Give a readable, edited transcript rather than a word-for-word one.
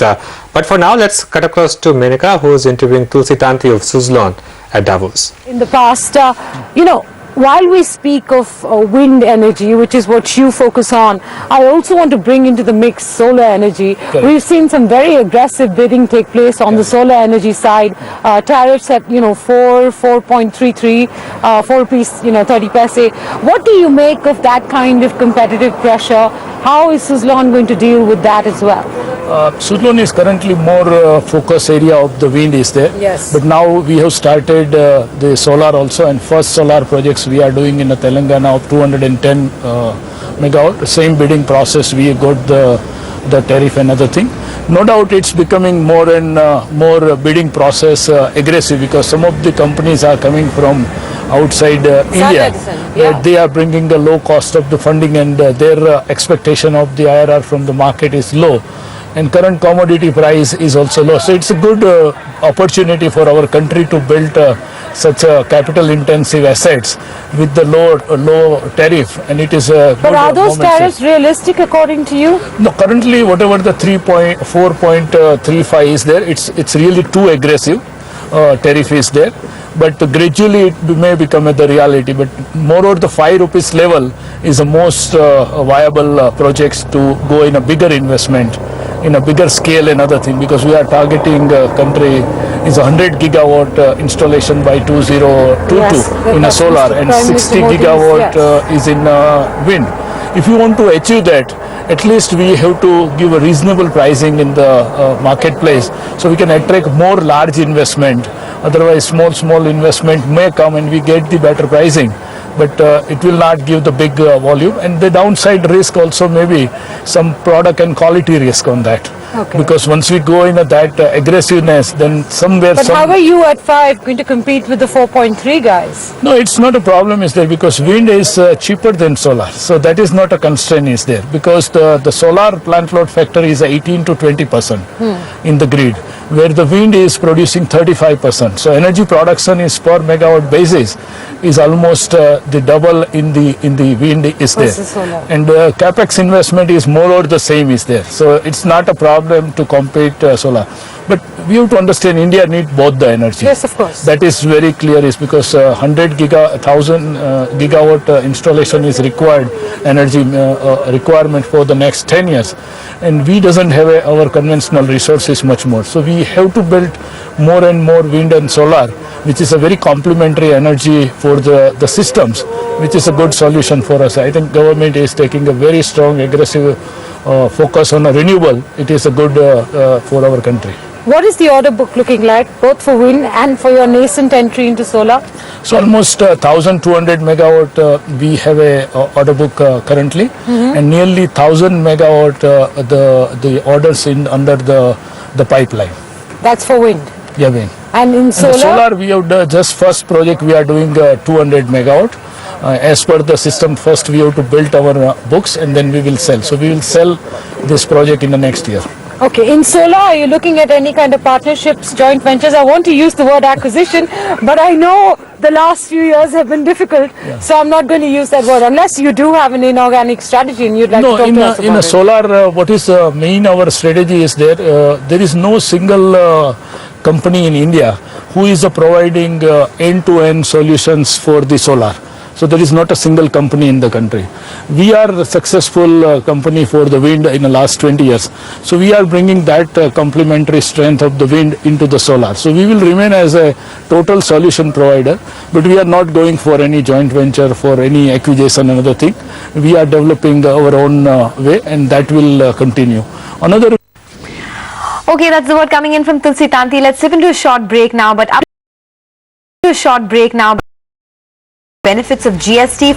But for now, let's cut across to Menaka, who is interviewing Tulsi Tanti of Suzlon at Davos. In the past, while we speak of wind energy, which is what you focus on, I also want to bring into the mix solar energy. Correct. We've seen some very aggressive bidding take place on the solar energy side. Tariffs at 4.33, 4 rupees 30 paise. What do you make of that kind of competitive pressure? How is Suzlon going to deal with that as well? Suzlon is currently more focus area of the wind is there. Yes. But now we have started the solar also, and first solar projects we are doing in Telangana of 210 megawatt. Same bidding process, we got the tariff and other thing. No doubt it's becoming more and more bidding process aggressive, because some of the companies are coming from outside India. Yeah. They are bringing the low cost of the funding, and their expectation of the IRR from the market is low. And current commodity price is also low. So it's a good opportunity for our country to build such capital intensive assets with the low tariff, and it is a But good are those moment. tariffs realistic according to you? No, currently whatever the 4.35 is there, it's really too aggressive. Tariff is there, but gradually it may become the reality. But moreover, the 5 rupees level is the most viable projects to go in a bigger investment, in a bigger scale and other thing, because we are targeting country is 100 gigawatt installation by 2022 Yes, in a that's solar, Mr. and Prime 60 Minister Modi's, gigawatt yes. is in wind. If you want to achieve that, at least we have to give a reasonable pricing in the marketplace, so we can attract more large investment. Otherwise, small investment may come and we get the better pricing, but it will not give the big volume. And the downside risk also may be some product and quality risk on that. Okay. Because once we go in that aggressiveness, then somewhere But how are you at 5 going to compete with the 4.3 guys? No, it's not a problem is there, because wind is cheaper than solar. So that is not a constraint is there, because the solar plant load factor is 18 to 20% in the grid, where the wind is producing 35%. So energy production is per megawatt basis is almost the double in the wind is there. Versus solar. And capex investment is more or the same is there. So it's not a problem to compete solar. But we have to understand India need both the energy. Yes, of course. That is very clear, is because 1000 gigawatt installation is required energy requirement for the next 10 years, and we doesn't have our conventional resources much more. So we have to build more and more wind and solar, which is a very complementary energy for the systems, which is a good solution for us. I think government is taking a very strong aggressive focus on a renewable. It is a good for our country. What is the order book looking like, both for wind and for your nascent entry into solar? So almost 1200 megawatt we have a order book currently, and nearly 1000 megawatt the orders in under the pipeline. That's for wind. Yeah, wind. And in And solar? the solar, we have just first project we are doing 200 megawatt. As per the system, first we have to build our books, and then we will sell. So we will sell this project in the next year. Okay, in solar, are you looking at any kind of partnerships, joint ventures? I want to use the word acquisition, but I know the last few years have been difficult, so I'm not going to use that word, unless you do have an inorganic strategy and you'd like to talk to us about in a it. solar, what is main our strategy is there is no single company in India who is providing end-to-end solutions for the solar. So there is not a single company in the country. We are a successful company for the wind in the last 20 years. So we are bringing that complementary strength of the wind into the solar. So we will remain as a total solution provider, but we are not going for any joint venture, for any acquisition, another thing. We are developing our own way, and that will continue. Another. Okay, that's the word coming in from Tulsi Tanti. Let's slip into a short break now, but benefits of GST